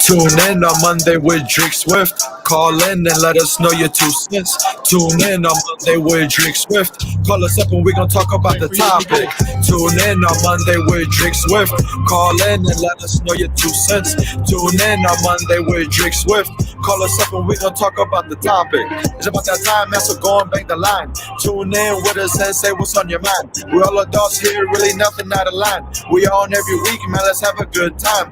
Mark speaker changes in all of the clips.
Speaker 1: Tune in on Monday with Dreak Swift. Call in and let us know your 2 cents. Tune in on Monday with Dreak Swift. Call us up and we gon' talk about the topic. Tune in on Monday with Dreak Swift. Call in and let us know your 2 cents. Tune in on Monday with Dreak Swift. Call us up and we gon' talk about the topic. It's about that time, man, so go and bang the line. Tune in with us and say what's on your mind. We all adults here, really nothing out of line. We on every week, man, let's have a good time.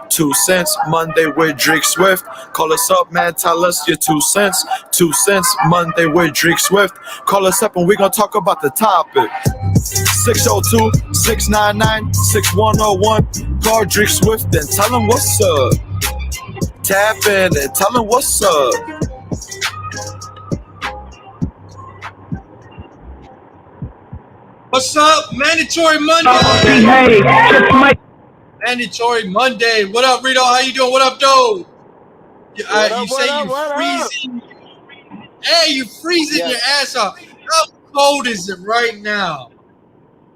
Speaker 1: 2 cents, Monday with Dreak Swift. Call us up, man, tell us your 2 cents. 2 cents, Monday with Dreak Swift. Call us up and we gon' talk about the topic. 602-699-6101. Call Dreak Swift and tell him what's up. Tap in and tell him what's up.
Speaker 2: What's up? Mandatory Monday.
Speaker 3: Hey, it's Mike.
Speaker 2: Mandatory Monday. What up, Rito? How you doing? What up, Doe? You say you're freezing. Hey, you freezing your ass off. How cold is it right now?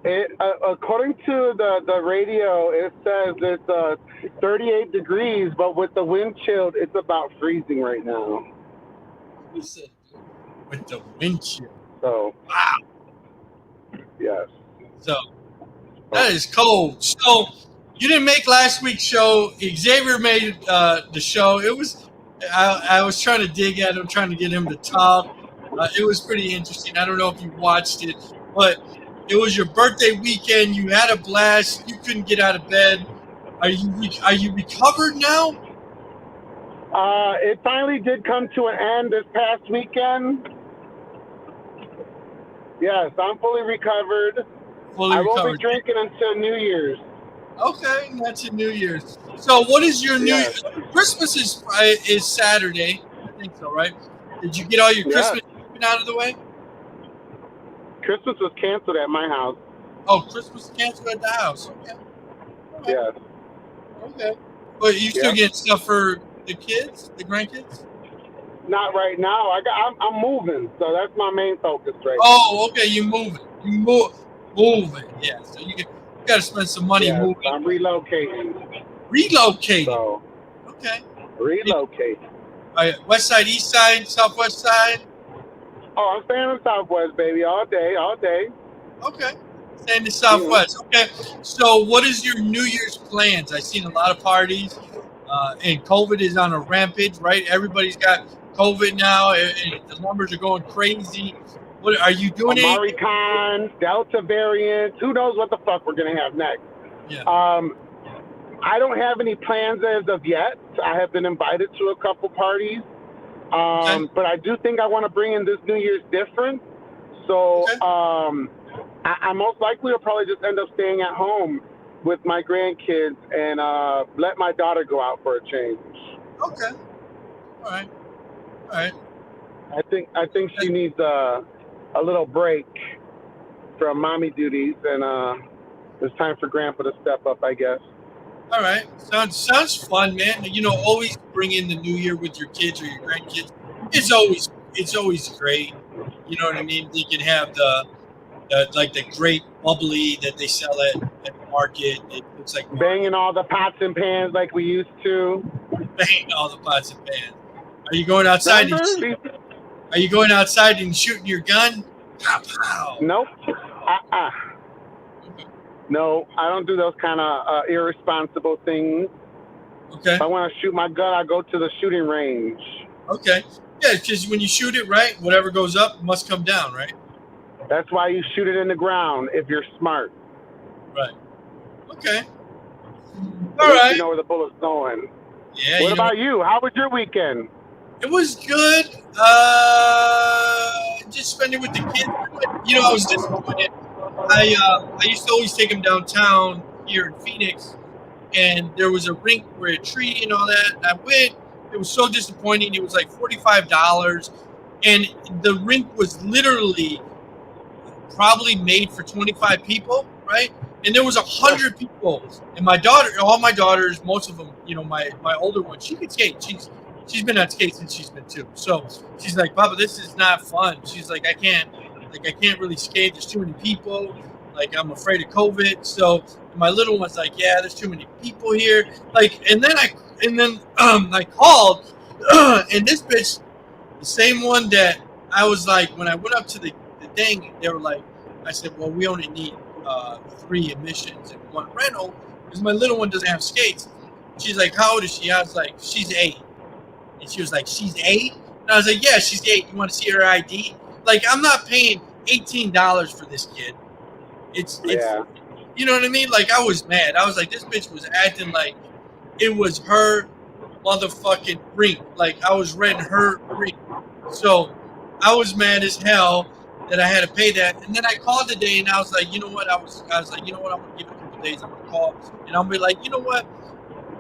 Speaker 3: According to the radio, it says it's 38 degrees, but with the wind chill, it's about freezing right now.
Speaker 2: Who said with the wind chill?
Speaker 3: So,
Speaker 2: wow.
Speaker 3: Yes.
Speaker 2: So, that is cold. So, you didn't make last week's show. Xavier made the show. It was, I was trying to dig at him, trying to get him to talk. It was pretty interesting. I don't know if you watched it, but it was your birthday weekend. You had a blast. You couldn't get out of bed. Are you recovered now?
Speaker 3: It finally did come to an end this past weekend. Yes, I'm fully recovered. I won't be drinking until New Year's.
Speaker 2: Okay, that's a New Year's. So, what is your New Year's? Christmas is Saturday. I think so, right? Did you get all your Christmas out of the way?
Speaker 3: Christmas was canceled at my house.
Speaker 2: Oh, Christmas was canceled at the house. Okay. Right.
Speaker 3: Yes.
Speaker 2: Okay. But you still get stuff for the kids, the grandkids?
Speaker 3: Not right now. I'm moving, so that's my main focus right now.
Speaker 2: Oh, okay. You moving. Moving. Yeah. So you got to spend some money moving.
Speaker 3: I'm relocating.
Speaker 2: Relocating.
Speaker 3: So,
Speaker 2: okay.
Speaker 3: Relocating.
Speaker 2: All right. West side, east side, southwest side.
Speaker 3: Oh, I'm staying in the Southwest, baby, all day.
Speaker 2: Okay. Staying in the Southwest. Okay. So what is your New Year's plans? I've seen a lot of parties, and COVID is on a rampage, right? Everybody's got COVID now, and the numbers are going crazy. What are you doing?
Speaker 3: Omicron, Delta variant. Who knows what the fuck we're going to have next?
Speaker 2: Yeah.
Speaker 3: I don't have any plans as of yet. I have been invited to a couple parties. But I do think I want to bring in this New Year's different. So I most likely will probably just end up staying at home with my grandkids and let my daughter go out for a change.
Speaker 2: Okay. All right.
Speaker 3: I think she needs a little break from mommy duties, and it's time for Grandpa to step up, I guess.
Speaker 2: All right. Sounds fun, man. You know, always bring in the New Year with your kids or your grandkids. It's always great. You know what I mean? You can have the great bubbly that they sell at the market. It looks like
Speaker 3: banging all the pots and pans like we used to.
Speaker 2: Banging all the pots and pans. Are you going outside? Are you going outside and shooting your gun? Pow, pow.
Speaker 3: Nope. No, I don't do those kind of irresponsible things.
Speaker 2: Okay.
Speaker 3: If I want to shoot my gun, I go to the shooting range.
Speaker 2: Okay. Yeah, because when you shoot it, right, whatever goes up must come down, right?
Speaker 3: That's why you shoot it in the ground if you're smart.
Speaker 2: Right. Okay. All right.
Speaker 3: You know where the bullet's going.
Speaker 2: Yeah.
Speaker 3: What about you? How was your weekend?
Speaker 2: It was good. Just spending with the kids. You know, I was disappointed. I used to always take them downtown here in Phoenix, and there was a rink where a tree and all that. And I went. It was so disappointing. It was like $45, and the rink was literally probably made for 25 people, right? And there was 100 people. And my daughter, all my daughters, most of them, you know, my older one, she could skate. She's been on skate since she's been 2. So she's like, Papa, this is not fun. She's like, I can't really skate. There's too many people. Like, I'm afraid of COVID. So And my little one's like, yeah, there's too many people here. Like, and then I called, and this bitch, the same one that I was like, when I went up to the thing, they were like, I said, well, we only need 3 admissions and 1 rental because my little one doesn't have skates. She's like, how old is she? I was like, she's 8. And she was like, she's 8? And I was like, yeah, she's 8. You want to see her ID? Like, I'm not paying $18 for this kid. It's you know what I mean? Like, I was mad. I was like, this bitch was acting like it was her motherfucking rink. Like, I was renting her rink. So I was mad as hell that I had to pay that. And then I called today and I was like, you know what? I was like, you know what? I'm going to give it a couple days. I'm going to call and I'm going to be like, you know what?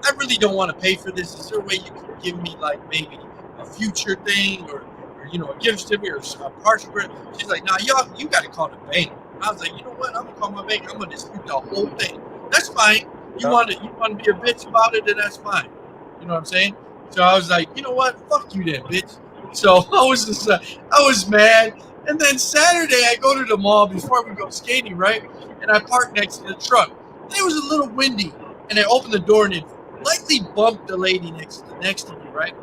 Speaker 2: I really don't want to pay for this. Is there a way you can give me like maybe a future thing or you know, a gift certificate or a partial credit? She's like, nah, you got to call the bank. I was like, you know what? I'm going to call my bank. I'm going to dispute the whole thing. That's fine. You want to be a bitch about it, then that's fine. You know what I'm saying? So I was like, you know what? Fuck you then, bitch. So I was just, I was mad. And then Saturday, I go to the mall before we go skating, right? And I park next to the truck. And it was a little windy. And I opened the door and it lightly bumped the lady next to me, right?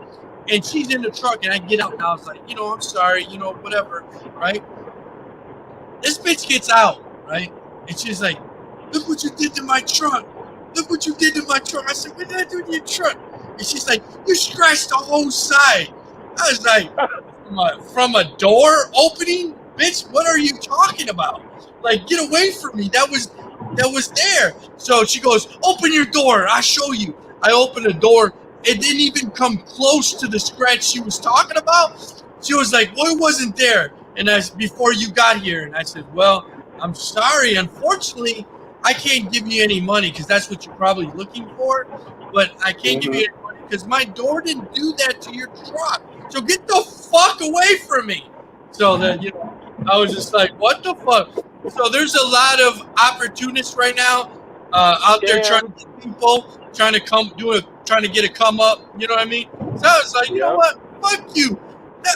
Speaker 2: And she's in the truck and I get out and I was like, you know, I'm sorry, you know, whatever, right? This bitch gets out, right? And she's like, look what you did to my truck. Look what you did to my truck. I said, what did I do to your truck? And she's like, you scratched the whole side. I was like, from a door opening? Bitch, what are you talking about? Like, get away from me. That was there. So she goes, open your door. I'll show you. I opened the door. It didn't even come close to the scratch she was talking about. She was like, well, it wasn't there. And I said, before you got here. And I said, well, I'm sorry. Unfortunately, I can't give you any money because that's what you're probably looking for. But I can't give you any money because my door didn't do that to your truck. So get the fuck away from me. So then, you know, I was just like, what the fuck? So there's a lot of opportunists right now out there trying to get people, trying to get a come up. You know what I mean? So I was like, you know what? Fuck you.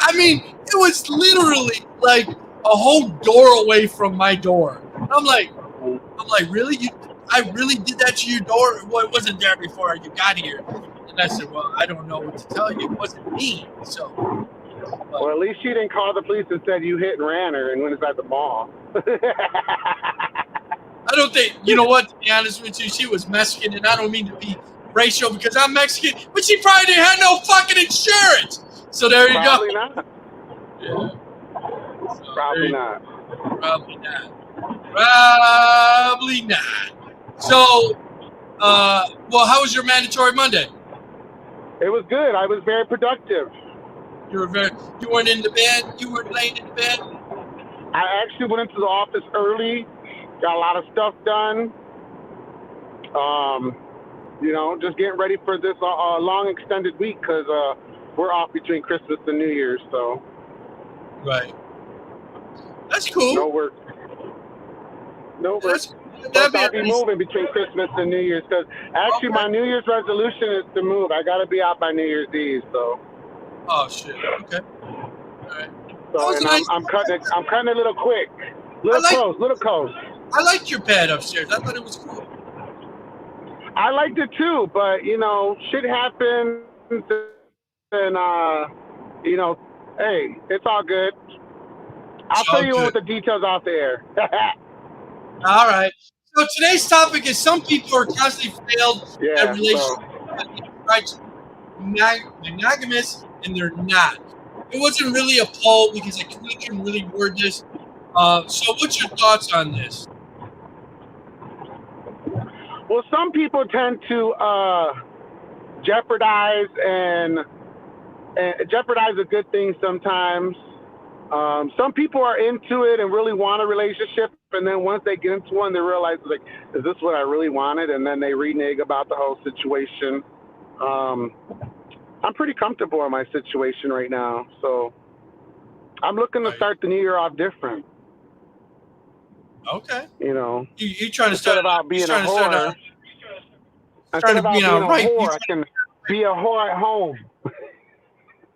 Speaker 2: I mean, it was literally like a whole door away from my door. I'm like, really? I really did that to your door? Well, it wasn't there before you got here. And I said, well, I don't know what to tell you. It wasn't me. So.
Speaker 3: Well, at least she didn't call the police and said you hit and ran her and went inside the mall.
Speaker 2: I don't think, you know what, to be honest with you, she was Mexican, and I don't mean to be racial because I'm Mexican, but she probably didn't have no fucking insurance. So there you
Speaker 3: Probably
Speaker 2: go.
Speaker 3: Not.
Speaker 2: Yeah. So
Speaker 3: Probably not.
Speaker 2: Probably not. Probably not. So, well, how was your mandatory Monday?
Speaker 3: It was good. I was very productive.
Speaker 2: You weren't in the bed? You weren't laying in the bed?
Speaker 3: I actually went into the office early, got a lot of stuff done. You know, just getting ready for this long extended week because we're off between Christmas and New Year's, so.
Speaker 2: Right. That's cool.
Speaker 3: No work. But I'll be moving between Christmas and New Year's because actually my New Year's resolution is to move. I got to be out by New Year's Eve, so.
Speaker 2: Oh shit. Okay. All right.
Speaker 3: So and nice. I'm cutting it a little quick, little close.
Speaker 2: I liked your pad upstairs. I thought it was cool.
Speaker 3: I liked it too, but you know, shit happens, and you know, hey, it's all good. I'll tell you what the details out there.
Speaker 2: All right. So today's topic is some people are constantly failed at relationships, monogamous, and they're not. It wasn't really a poll because I couldn't really word this. So what's your thoughts on this?
Speaker 3: Well, some people tend to jeopardize and jeopardize a good thing sometimes. Some people are into it and really want a relationship, and then once they get into one, they realize, like, is this what I really wanted? And then they renege about the whole situation. I'm pretty comfortable in my situation right now, so I'm looking to start the new year off different.
Speaker 2: Okay.
Speaker 3: You know,
Speaker 2: you trying to start
Speaker 3: about being a whore. Instead of being a whore, I can be a whore at home.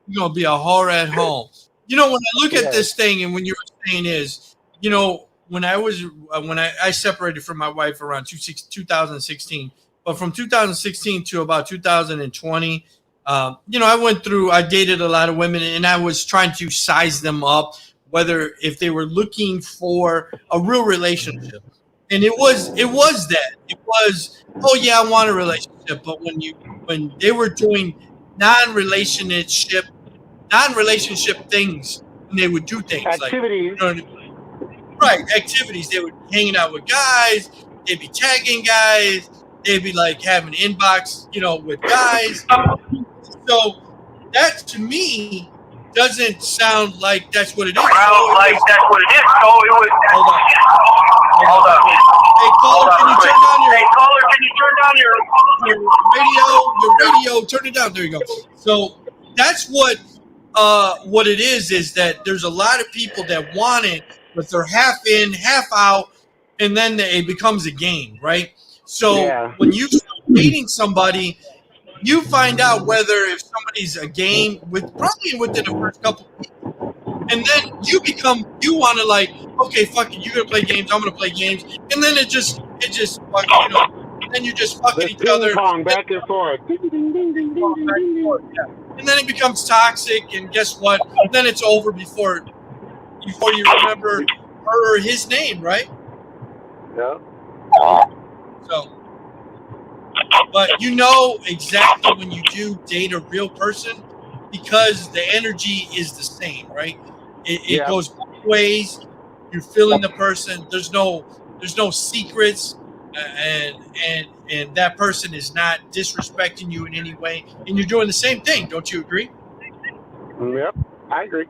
Speaker 2: You're gonna be a whore at home. You know, when I look at this thing, and when you were saying is, you know, when I separated from my wife around 2016, but from 2016 to about 2020, I dated a lot of women, and I was trying to size them up, whether if they were looking for a real relationship. And it was that. It was, oh yeah, I want a relationship. But when they were doing non-relationship things, and they would do things
Speaker 3: activities.
Speaker 2: Right, activities. They would be hanging out with guys, they'd be tagging guys, they'd be like having inbox, with guys. So that to me doesn't sound like that's what it is. Hold on. Hey caller, can you turn down your radio? Turn it down. There you go. So that's what it is that there's a lot of people that want it, but they're half in, half out, and then it becomes a game, right? So when you start dating somebody, you find out whether if somebody's a game probably within the first couple of weeks. And then you want to like, okay, fuck it, you're going to play games, I'm going to play games. And then it just then you're just fucking each other.
Speaker 3: Back and forth.
Speaker 2: And then it becomes toxic, and guess what? Then it's over before you remember her or his name, right?
Speaker 3: Yeah.
Speaker 2: So, but exactly when you do date a real person, because the energy is the same, right? It goes both ways. You're feeling the person. There's no secrets, and that person is not disrespecting you in any way, and you're doing the same thing. Don't you agree?
Speaker 3: Yep, I agree.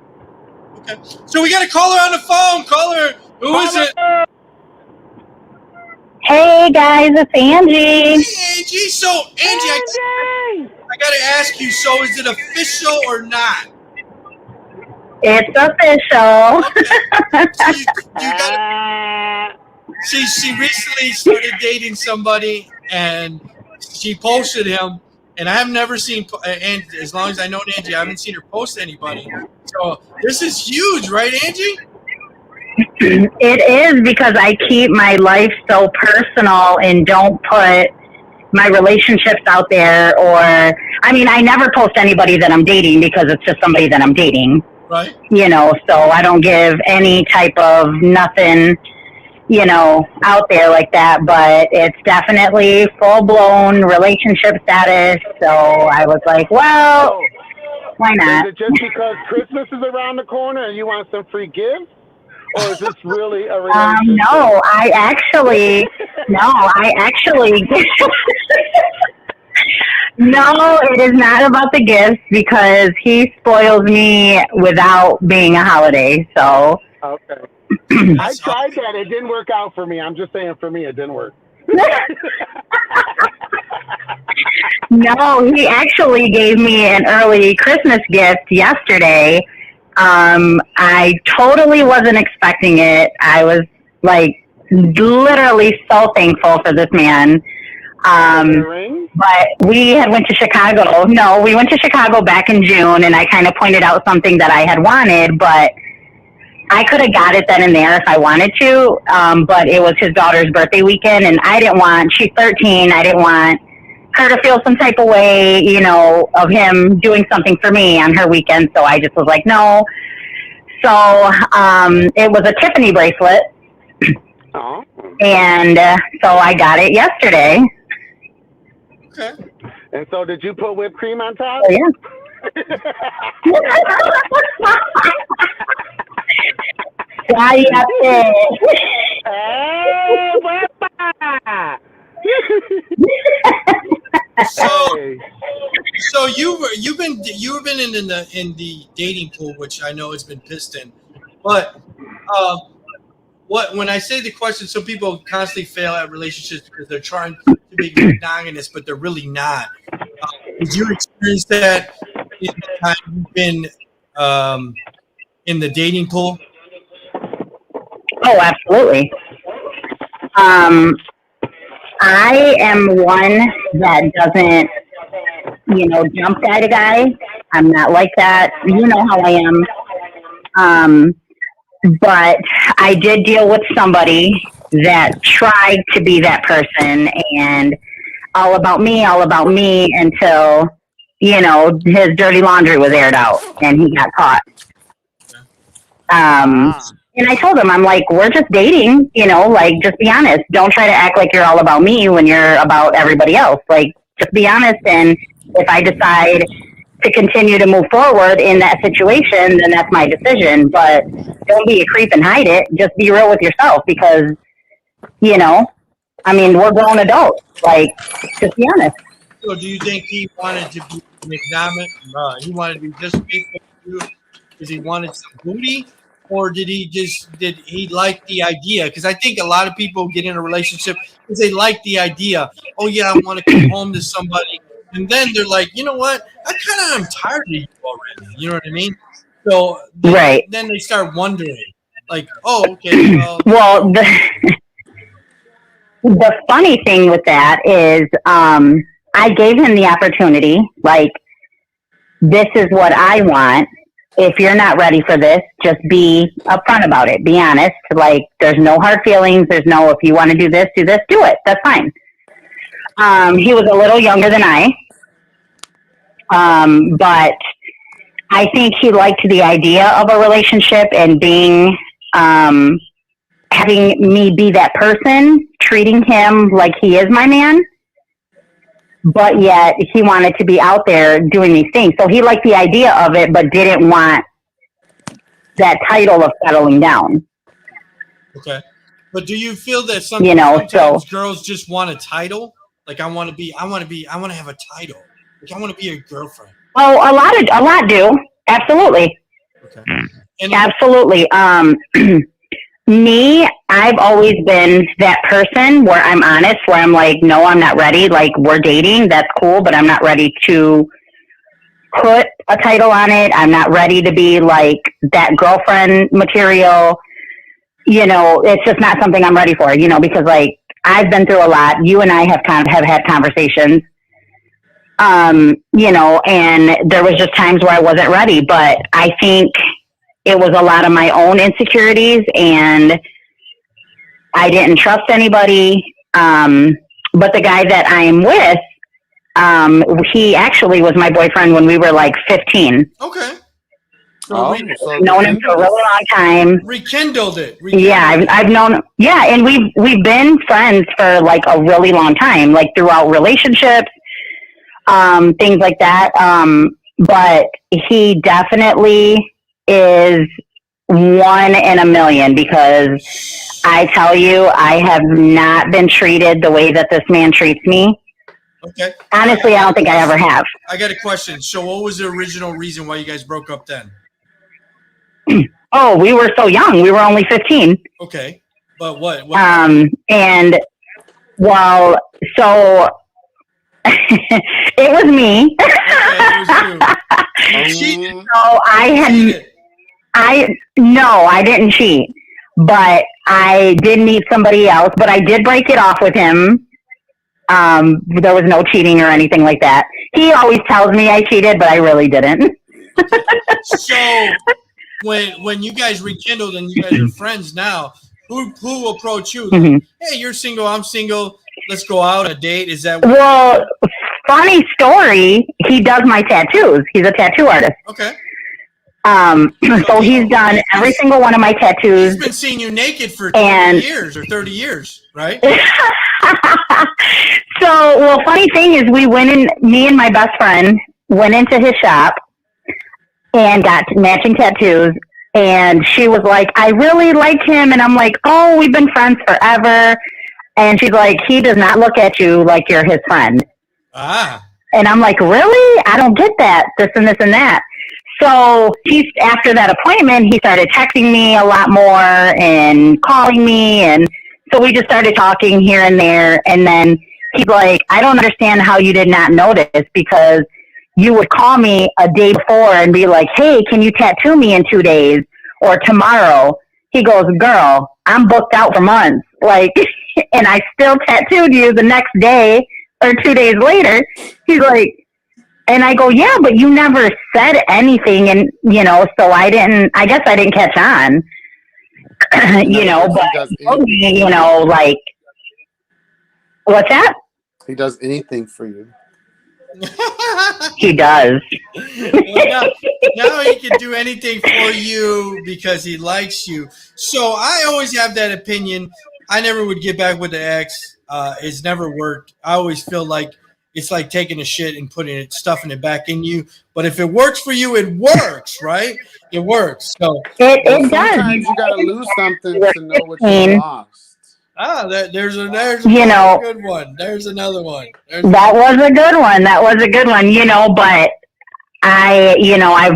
Speaker 2: Okay, so we got a caller on the phone. Caller, who is it?
Speaker 4: Hey guys, it's Angie.
Speaker 2: Hey Angie. So Angie, I got to ask you. So is it official or not?
Speaker 4: It's official.
Speaker 2: Okay. So you got. She recently started dating somebody, and she posted him. And I have never seen, and as long as I know Angie, I haven't seen her post anybody. So this is huge, right, Angie?
Speaker 4: It is, because I keep my life so personal and don't put my relationships out there. I never post anybody that I'm dating, because it's just somebody that I'm dating.
Speaker 2: Right.
Speaker 4: So I don't give any type of nothing, out there like that, but it's definitely full-blown relationship status. So I was like, well, why not?
Speaker 3: Is it just because Christmas is around the corner and you want some free gifts? Or is this really a relationship?
Speaker 4: No, I actually, no, it is not about the gifts, because he spoils me without being a holiday, so.
Speaker 3: Okay. I tried that. It didn't work out for me. I'm just saying, for me, it didn't work.
Speaker 4: No, he actually gave me an early Christmas gift yesterday. I totally wasn't expecting it. I was literally so thankful for this man. But we had went to Chicago. No, we went to Chicago back in June, and I kind of pointed out something that I had wanted, but I could have got it then and there if I wanted to. But it was his daughter's birthday weekend, and she's 13. I didn't want her to feel some type of way, of him doing something for me on her weekend. So I just was like, no. So, it was a Tiffany bracelet.
Speaker 3: Oh.
Speaker 4: And so I got it yesterday.
Speaker 2: Okay.
Speaker 3: And so did you put whipped cream on top?
Speaker 4: Oh, yeah.
Speaker 2: So you've been in the dating pool, which I know has been pissed in, but when I say the question, some people constantly fail at relationships because they're trying to be monogamous, but they're really not. Did you experience that in the time you've been in the dating pool?
Speaker 4: Oh, absolutely. I am one that doesn't, jump guy to guy. I'm not like that. You know how I am. But I did deal with somebody that tried to be that person and all about me until, his dirty laundry was aired out and he got caught. And I told him, I'm like, we're just dating, just be honest. Don't try to act like you're all about me when you're about everybody else. Like, just be honest. And if I decide to continue to move forward in that situation, then that's my decision. But don't be a creep and hide it. Just be real with yourself because, we're grown adults. Like, just be honest.
Speaker 2: So do you think he wanted to be monogamous? He wanted to be just faithful to you because he wanted some booty? Or did he like the idea? Because I think a lot of people get in a relationship because they like the idea. Oh yeah, I want to come home to somebody, and then they're like, you know what? I'm tired of you already. You know what I mean? So then they start wondering, like, oh, okay.
Speaker 4: Well, the funny thing with that is, I gave him the opportunity. Like, this is what I want. If you're not ready for this, just be upfront about it. Be honest. Like, there's no hard feelings. There's no, if you want to do this, do it. That's fine. He was a little younger than I. But I think he liked the idea of a relationship and being, having me be that person, treating him like he is my man. But yet he wanted to be out there doing these things. So he liked the idea of it, but didn't want that title of settling down.
Speaker 2: Okay. But do you feel that sometimes girls just want a title? Like, I want to have a title. Like, I want to be a girlfriend.
Speaker 4: Oh, a lot do. Absolutely.
Speaker 2: Okay.
Speaker 4: Absolutely. Me, I've always been that person where I'm honest, where I'm like, no, I'm not ready. Like, we're dating. That's cool, but I'm not ready to put a title on it. I'm not ready to be like that girlfriend material. It's just not something I'm ready for, because like I've been through a lot. You and I have had conversations, and there was just times where I wasn't ready, but I think it was a lot of my own insecurities and I didn't trust anybody. But the guy that I'm with, he actually was my boyfriend when we were like 15.
Speaker 2: Okay.
Speaker 4: So known him for a really long time.
Speaker 2: Rekindled it.
Speaker 4: Yeah, I've known. Yeah, and we've been friends for like a really long time, like throughout relationships, things like that. But he definitely is one in a million because I tell you, I have not been treated the way that this man treats me.
Speaker 2: Okay.
Speaker 4: Honestly, I don't think I ever have.
Speaker 2: I got a question. So what was the original reason why you guys broke up then?
Speaker 4: Oh, we were so young. We were only 15.
Speaker 2: Okay. But what?
Speaker 4: And well, so it was me.
Speaker 2: Okay, it was you.
Speaker 4: So I didn't cheat, but I did meet somebody else, but I did break it off with him. There was no cheating or anything like that. He always tells me I cheated, but I really didn't.
Speaker 2: So when you guys rekindled and you guys are friends now, who approached you? Like, hey, you're single, I'm single. Let's go out on a date. Is that
Speaker 4: well? Funny story. He does my tattoos. He's a tattoo artist.
Speaker 2: Okay.
Speaker 4: So he's done every single one of my tattoos.
Speaker 2: He's been seeing you naked for 20 years or 30 years, right?
Speaker 4: So, well, funny thing is me and my best friend went into his shop and got matching tattoos. And she was like, I really like him. And I'm like, oh, we've been friends forever. And she's like, he does not look at you like you're his friend.
Speaker 2: Ah.
Speaker 4: And I'm like, really? I don't get that. This and this and that. So after that appointment, he started texting me a lot more and calling me. And so we just started talking here and there. And then he's like, I don't understand how you did not notice because you would call me a day before and be like, hey, can you tattoo me in 2 days or tomorrow? He goes, girl, I'm booked out for months. Like, and I still tattooed you the next day or 2 days later. He's like, and I go, yeah, but you never said anything. And, so I guess I didn't catch on. you know, but you know, like, what's that?
Speaker 5: He does anything for you.
Speaker 4: He does.
Speaker 2: Well, now he can do anything for you because he likes you. So I always have that opinion. I never would get back with the ex. It's never worked. I always feel like it's like taking a shit and putting it, stuffing it back in you. But if it works for you, it works, right? It works. So
Speaker 4: it does.
Speaker 5: Sometimes you gotta lose something to know what you lost.
Speaker 2: There's
Speaker 4: you know,
Speaker 2: good one. There's another one.
Speaker 4: That was a good one. That was a good one. You know, but I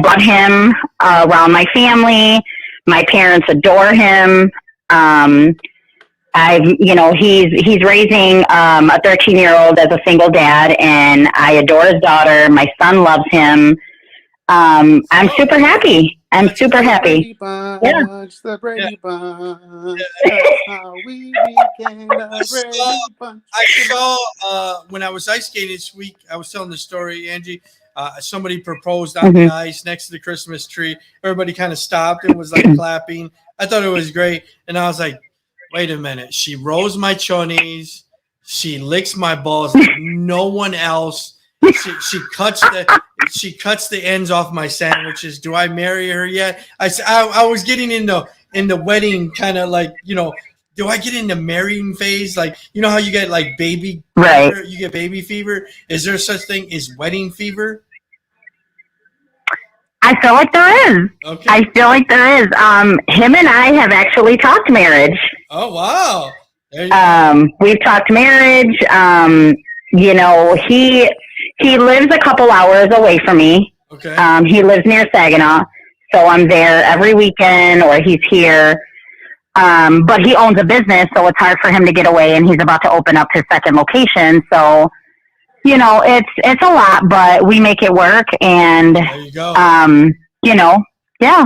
Speaker 4: brought him around my family. My parents adore him. He's raising a 13-year-old as a single dad, and I adore his daughter. My son loves him. I'm super happy. I'm super happy. Yeah.
Speaker 5: The Brady Bunch. That's how we became the Brady Bunch.
Speaker 2: I saw when I was ice skating this week. I was telling the story, Angie. Somebody proposed on the ice next to the Christmas tree. Everybody kind of stopped and was like clapping. I thought it was great, and I was like, "Wait a minute!" She rolls my chonies. She licks my balls like no one else. She cuts the ends off my sandwiches. Do I marry her yet? I was getting in the wedding kind of like, you know, do I get in the marrying phase? Like, you know how you get like baby fever? You get baby fever. Is there such thing as wedding fever?
Speaker 4: I feel like there is.
Speaker 2: Okay.
Speaker 4: I feel like there is. Him and I have actually talked marriage.
Speaker 2: Oh wow.
Speaker 4: We've talked marriage. You know, he lives a couple hours away from me.
Speaker 2: Okay.
Speaker 4: He lives near Saginaw, so I'm there every weekend, or he's here. But he owns a business, so it's hard for him to get away, and he's about to open up his second location. So, you know, it's a lot, but we make it work. And
Speaker 2: there you go.
Speaker 4: you know, yeah.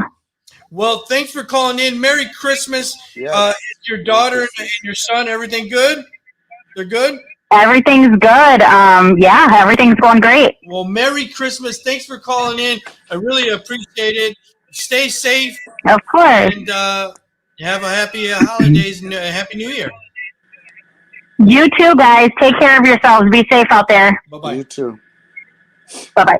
Speaker 2: Well, thanks for calling in. Merry Christmas.
Speaker 5: Yes.
Speaker 2: Your daughter and your son, everything good? They're good?
Speaker 4: Everything's good. Yeah, everything's going great.
Speaker 2: Well, Merry Christmas. Thanks for calling in. I really appreciate it. Stay safe.
Speaker 4: Of course.
Speaker 2: And have a happy holidays and a happy New Year.
Speaker 4: You too, guys. Take care of yourselves. Be safe out there.
Speaker 2: Bye-bye.
Speaker 5: You too.
Speaker 4: Bye-bye.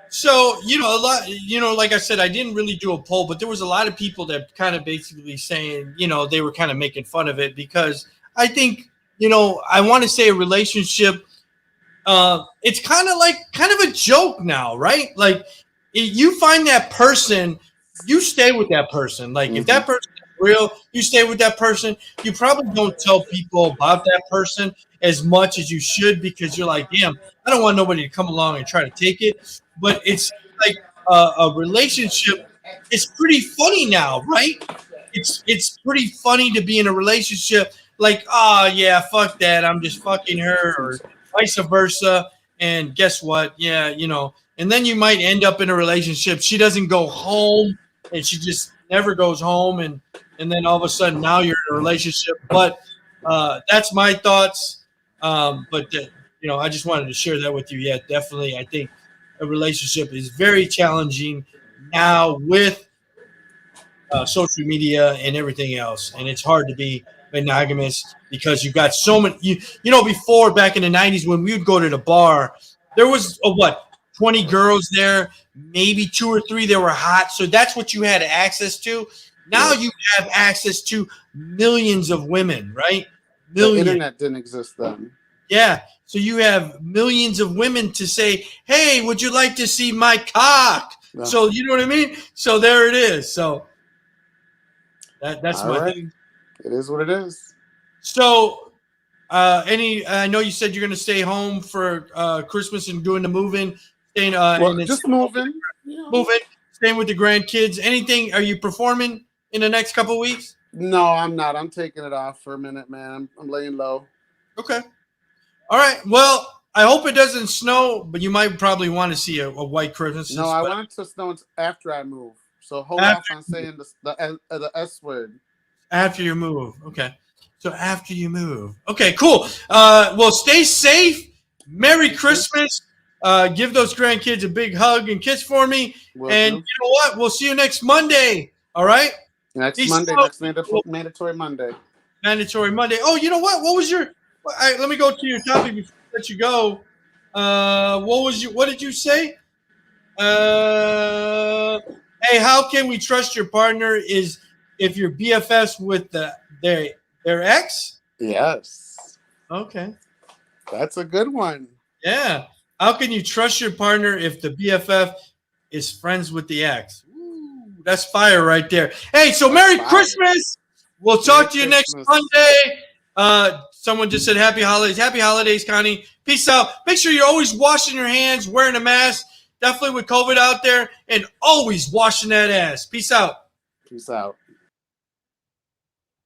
Speaker 2: So, you know, like I said, I didn't really do a poll, but there was a lot of people that kind of basically saying, you know, they were kind of making fun of it because I think, you know, I want to say a relationship, it's kind of a joke now, right? Like, if you find that person, you stay with that person. Like, if that person is real, you stay with that person. You probably don't tell people about that person as much as you should because you're like, damn, I don't want nobody to come along and try to take it. But it's like a relationship. It's pretty funny now, right? It's pretty funny to be in a relationship like, oh, yeah, fuck that. I'm just fucking her, or vice versa. And guess what? Yeah, you know, and then you might end up in a relationship. She doesn't go home, and she just never goes home. And then all of a sudden now you're in a relationship. But that's my thoughts. You know, I just wanted to share that with you. Yeah, definitely. I think a relationship is very challenging now with social media and everything else. And it's hard to be monogamous because you've got so many, you know, before back in the 90s when we would go to the bar, there was 20 girls there, maybe 2 or 3 that were hot. So that's what you had access to. Now you have access to millions of women, right? Millions.
Speaker 5: The internet didn't exist then.
Speaker 2: Yeah. So you have millions of women to say, hey, would you like to see my cock? Yeah. So you know what I mean? So there it is. So that's my thing.
Speaker 5: It is what it is.
Speaker 2: So I know you said you're going to stay home for Christmas and doing the moving. Staying,
Speaker 5: just moving.
Speaker 2: Moving. Staying with the grandkids. Anything? Are you performing in the next couple of weeks?
Speaker 5: No, I'm not. I'm taking it off for a minute, man. I'm laying low.
Speaker 2: Okay. All right. Well, I hope it doesn't snow, but you might probably want to see a white Christmas.
Speaker 5: No, I want it to snow after I move. So hold off on saying the S word.
Speaker 2: After you move. Okay. So after you move. Okay, cool. Well, stay safe. Merry Christmas. Give those grandkids a big hug and kiss for me. And you know what? We'll see you next Monday. All right?
Speaker 5: Next Monday, next mandatory Monday.
Speaker 2: Mandatory Monday. Oh, you know what? What was your? Let me go to your topic before I let you go. What did you say? Hey, how can we trust your partner? Is if you're BFFs with their ex?
Speaker 5: Yes.
Speaker 2: Okay.
Speaker 5: That's a good one.
Speaker 2: Yeah. How can you trust your partner if the BFF is friends with the ex? Ooh, that's fire right there. Hey, so Merry Christmas. We'll talk to you next Monday. Someone just said Happy Holidays. Happy Holidays, Connie. Peace out. Make sure you're always washing your hands, wearing a mask, definitely with COVID out there, and always washing that ass. Peace out.
Speaker 5: Peace out.